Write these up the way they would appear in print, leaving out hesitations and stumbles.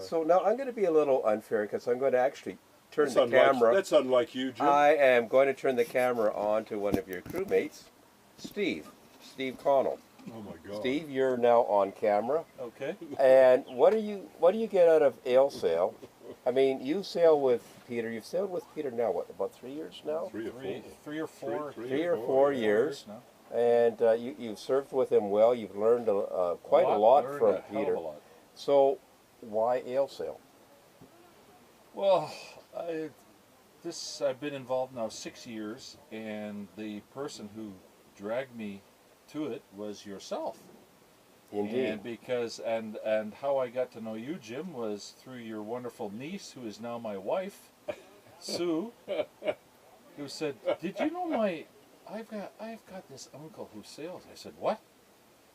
So now I'm going to be a little unfair because I'm going to actually turn the camera. That's unlike you, Jim. I am going to turn the camera on to one of your crewmates, Steve Connell. Oh my God. Steve, you're now on camera. Okay. And what do you get out of Ail Sail? I mean, you sail with Peter. You've sailed with Peter now, what, about 3 years now? Three or four. Three or four years. Now. And you've served with him well. You've learned quite a lot from Peter. So, why Ail Sail? Well, I've been involved now 6 years, and the person who dragged me to it was yourself. Indeed. And and how I got to know you, Jim, was through your wonderful niece, who is now my wife, Sue, who said, "Did you know I've got this uncle who sails?" I said, "What?"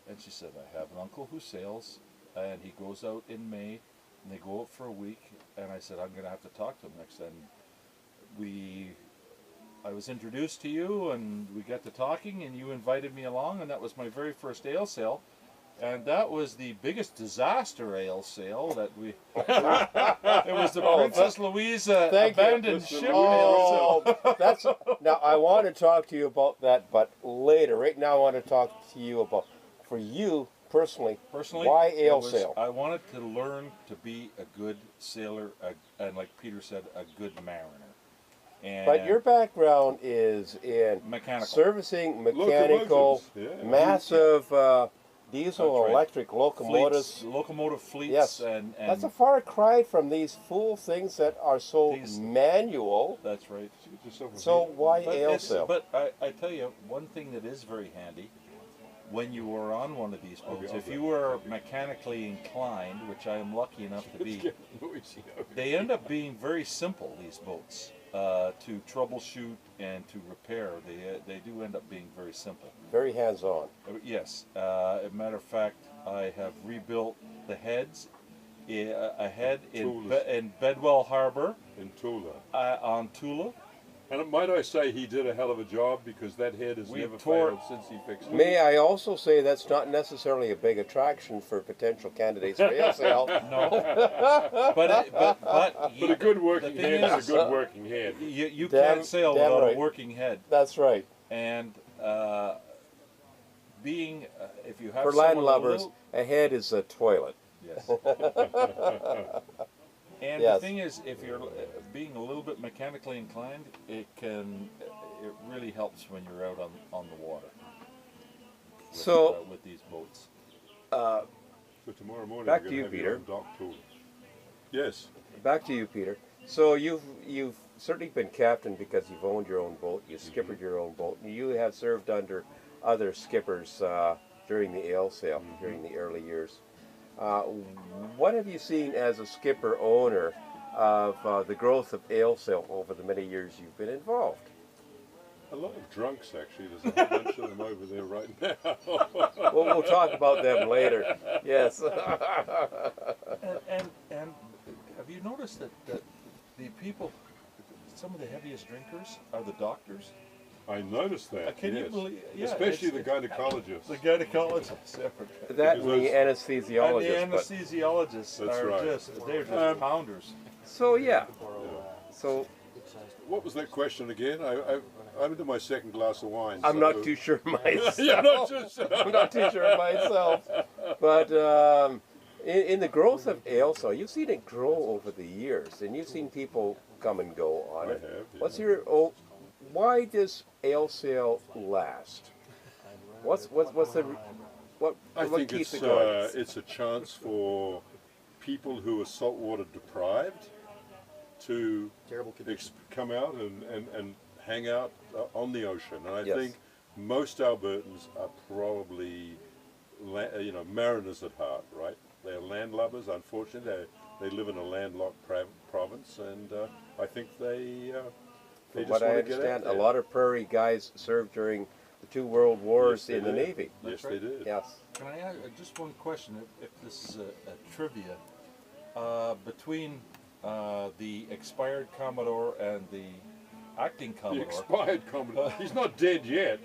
And she said, "I have an uncle who sails, and he goes out in May, and they go out for a week." And I said, "I'm going to have to talk to him next." And I was introduced to you, and we got to talking, and you invited me along, and that was my very first Ail Sail. And that was the biggest disaster Ail Sail that we... It was the Princess Louisa abandoned ship Ail Sail. Now, I want to talk to you about that, but later. Right now, I want to talk to you about, for you personally, why Ail Sail? I wanted to learn to be a good sailor, and like Peter said, a good mariner. And but your background is in servicing mechanical, massive diesel electric locomotives. Locomotive fleets. Yes, and that's a far cry from these full things that are so manual. That's right. So why Ail Sail? But I tell you, one thing that is very handy, when you are on one of these boats, if you are mechanically inclined, which I am lucky enough to be, they end up being very simple, these boats. To troubleshoot and to repair, they do end up being very simple. Very hands-on. Yes. As a matter of fact, I have rebuilt the heads, a head in Bedwell Harbor. In Tula. On Tula. And might I say he did a hell of a job, because that head has never failed since he fixed it. May I also say that's not necessarily a big attraction for potential candidates for Ail Sail. No. but a good working head is a good working head. You can't sail without a working head. That's right. And being, if you have for land lovers, a head is a toilet. Yes. And the thing is, if you're being a little bit mechanically inclined, it really helps when you're out on the water. With these boats. So tomorrow morning, back to you, Peter. Yes. Back to you, Peter. So you've certainly been captain because you've owned your own boat. You skippered your own boat. You have served under other skippers during the Ail Sail, during the early years. What have you seen as a skipper owner of the growth of Ail Sail over the many years you've been involved? A lot of drunks, actually. There's a whole bunch of them over there right now. Well, we'll talk about them later. Yes. and have you noticed that the people, some of the heaviest drinkers are the doctors? I noticed that, Can you believe? Yeah, especially the gynecologists. The gynecologists. That and the anesthesiologists. And the anesthesiologists they're just pounders. So, yeah. So, what was that question again? I'm into my second glass of wine. I'm not too sure myself. You're not too sure. I'm not too sure myself. But in the growth of Ail Sail, you've seen it grow over the years, and you've seen people come and go on it. I have, yeah. What's your why does Ail Sail last? I think it's a chance for people who are saltwater deprived to come out and hang out on the ocean. And I think most Albertans are probably mariners at heart, right? They're landlubbers. Unfortunately, they live in a landlocked province, and I think they from what I understand, a lot of prairie guys served during the 2 world wars in the Navy. Yes, they did. Yes. Can I ask just one question, if this is a trivia? Between the expired Commodore and the acting Commodore... The expired Commodore. He's not dead yet.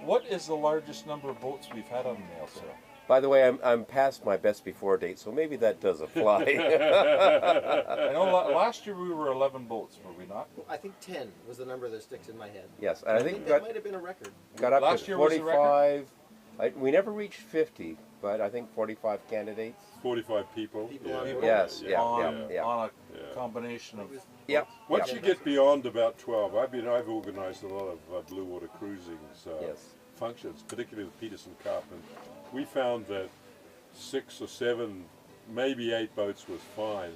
What is the largest number of boats we've had on the Ail Sail? By the way, I'm past my best before date, so maybe that does apply. I know last year we were 11 boats, were we not? I think 10 was the number that sticks in my head. Yes, and I think that might have been a record. got up Last to year was a 45. We never reached 50, but I think 45 candidates. 45 people. People on board. Yes, yeah, on, yeah. on a combination of. Yep. Once yep. you get beyond about 12, I've organised a lot of blue water cruising Yes. functions, particularly with Peterson Cup, and we found that 6 or 7, maybe 8 boats was fine,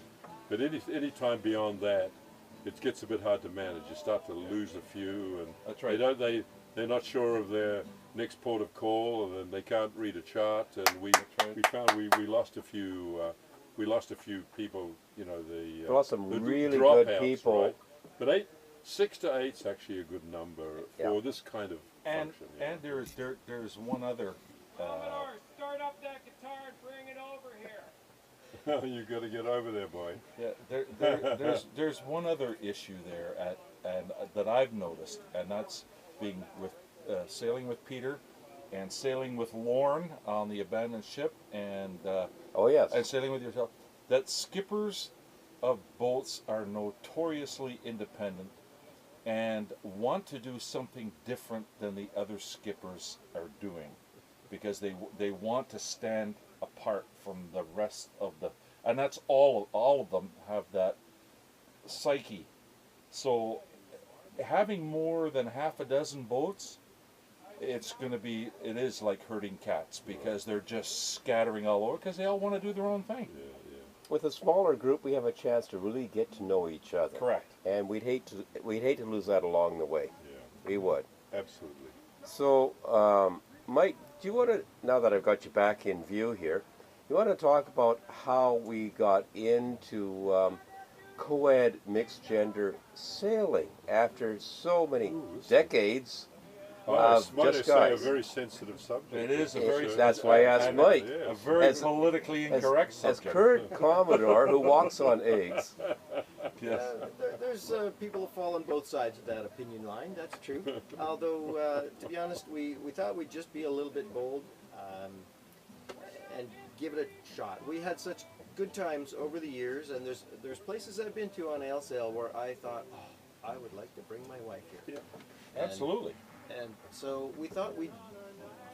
but any time beyond that, it gets a bit hard to manage. You start to lose a few, and That's right. they're not sure of their next port of call, and then they can't read a chart, and we found we lost a few. We lost a few people, you know, We lost some the really dropouts, good people. right? But 6 to 8 is actually a good number for Yeah. this kind of And function. Yeah. and there's one other. Commodore, start up that guitar and bring it over here. You got to get over there, boy. Yeah, there's one other issue there that I've noticed, and that's being with sailing with Peter, and sailing with Lorne on the abandoned ship, and Oh yes. sailing with yourself. That skippers of boats are notoriously independent and want to do something different than the other skippers are doing, because they want to stand apart from the rest of the, and that's all of them have that psyche. So having more than half a dozen boats, it is like herding cats, because they're just scattering all over because they all want to do their own thing. With a smaller group, we have a chance to really get to know each other. Correct. And we'd hate to lose that along the way. Yeah, We would. absolutely. So, Mike, do you want to, now that I've got you back in view here, you want to talk about how we got into co-ed mixed gender sailing after so many decades of Might I just say a guys? very sensitive subject. It is a very. That's why I asked Mike. A very As- politically incorrect As subject. current Commodore who walks on eggs, Yes. There's people who fall on both sides of that opinion line, that's true. Although, to be honest, we thought we'd just be a little bit bold and give it a shot. We had such good times over the years, and there's places I've been to on Ail Sail where I thought, oh, I would like to bring my wife here. Yeah. Absolutely. And so we thought we'd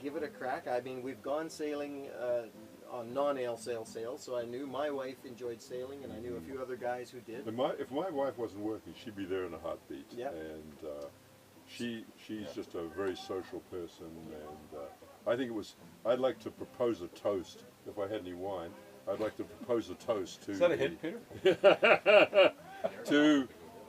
give it a crack. I mean, we've gone sailing on non-Ail Sail sails, so I knew my wife enjoyed sailing, and I knew a few other guys who did. And if my wife wasn't working, she'd be there in a heartbeat. Yeah. And she's just a very social person, and I think I'd like to propose a toast, if I had any wine, I'd like to propose a toast to Is that a hint, Peter?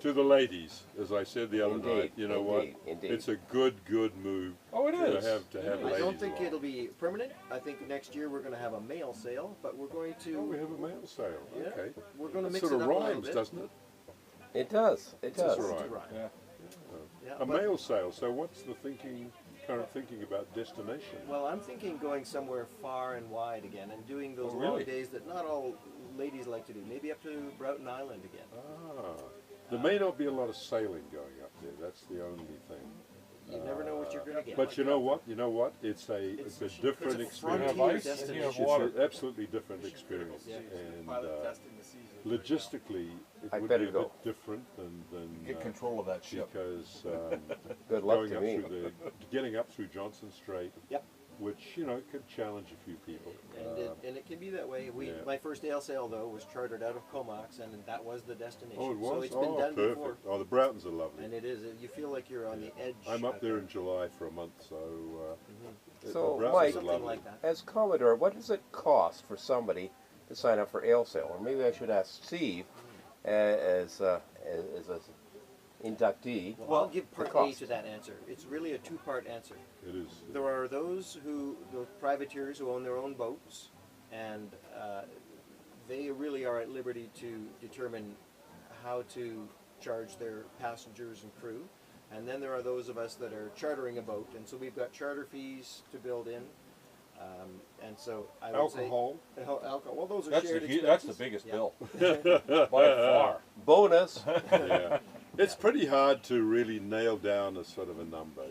to the ladies, as I said the other Indeed, night. You know what? indeed. It's a good move. Oh, it to is. have It ladies I don't think along. it'll be permanent. I think next year we're going to have a male sail, but we're going to Oh, we have a male sail. yeah, Okay. we're going to That mix sort it of up a little rhymes, bit. doesn't it? it does. It does. That's right. It's a rhyme. Yeah. Yeah, A but- male sail. So what's the current thinking about destination? Well, I'm thinking going somewhere far and wide again and doing those Oh, long really? days that not all ladies like to do. Maybe up to Broughton Island again. Ah, there may not be a lot of sailing going up there. That's the only thing. You never know what you're going to get. But you know what? It's a different it's a experience. frontier You have ice, destination. you have It's water. an absolutely different experience, Yeah. and testing the season. logistically, it I would better be a go. bit different than Get control of that ship. because Good luck going to up me. getting up through Johnson Strait, Yep. which could challenge a few people. And it can be that way. yeah. My first Ail Sail, though, was chartered out of Comox, and that was the destination. Oh, it was. So it's been done perfect. before. Oh, the Broughtons are lovely. And it is. You feel like you're on the edge. I'm up out there in July for a month, so. So, the Broughtons Mike- are Something lovely. like that. As Commodore, what does it cost for somebody to sign up for AilSail? Or maybe I should ask Steve, as an inductee. Well, I'll give part A cost. to that answer. It's really a two-part answer. It is. There are those the privateers who own their own boats, and they really are at liberty to determine how to charge their passengers and crew. And then there are those of us that are chartering a boat, and so we've got charter fees to build in. And so I would Alcohol. say alcohol. Well, those are That's shared the expenses. that's the biggest Yeah. bill by far. Bonus. Yeah. It's pretty hard to really nail down a sort of a number,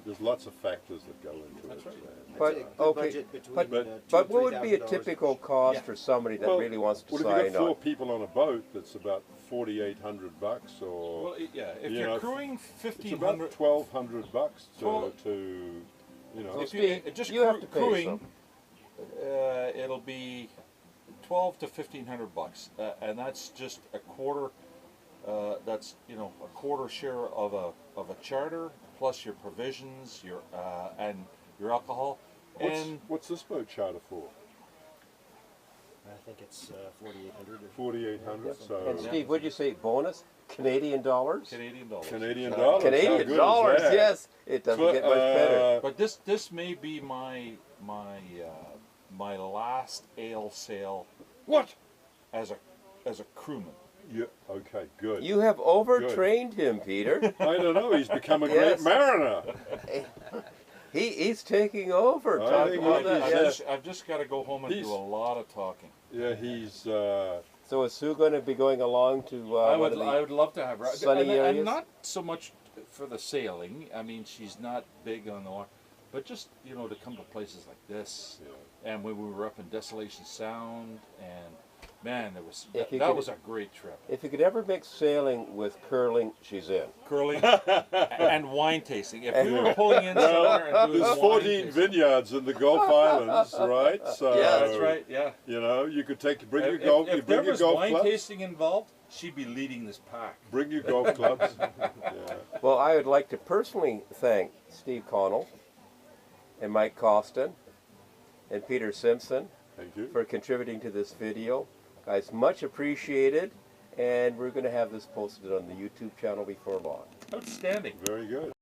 There's lots of factors that go into That's it. right. I'd But, say a good okay, budget between but, $2,000 and but what would be a $3,000. typical cost Yeah. for somebody that Well, really wants to Well, if sign you've got 4 on? people on a boat, that's about $4,800 or Well, yeah, if you you're know, crewing it's about 1,500, $1,200 Well- to you know. if Steve, you just you have to pay crewing, it'll be 12 to 1,500 bucks, and that's just a quarter. That's a quarter share of a charter plus your provisions, and your alcohol. What's this boat charter for? I think it's 4,800. 4,800. So And Steve, would you say bonus? Canadian dollars? Canadian dollars. Canadian dollars. How Canadian good is dollars, that? yes. It doesn't get much better. But this may be my last Ail Sail What? as a crewman. Yeah. Okay. Good. You have overtrained him, Peter. I don't know. He's become a Yes. great mariner. He's taking over. I Talk think about he- that. he's- Yes. I've just got to go home and He's- do a lot of talking. Yeah. He's. So is Sue going to be going along to I one of the would love to have her. sunny and areas? not so much for the sailing. I mean, she's not big on the water, but just to come to places like this. Yeah. And when we were up in Desolation Sound, and man, If you that could- was a great trip. If you could ever mix sailing with curling, she's in. Curling and wine tasting. If we were pulling in somewhere and doing There's wine 14 tasting. vineyards in the Gulf Islands, right? So Yeah, That's right. Yeah. You know, you could bring your If, golf. if You there bring your was golf wine clubs. tasting involved, she'd be leading this pack. Bring your golf clubs. Yeah. Well, I would like to personally thank Steve Connell and Mike Costin and Peter Simpson Thank you. for contributing to this video. Guys, much appreciated, and we're going to have this posted on the YouTube channel before long. Outstanding. Very good.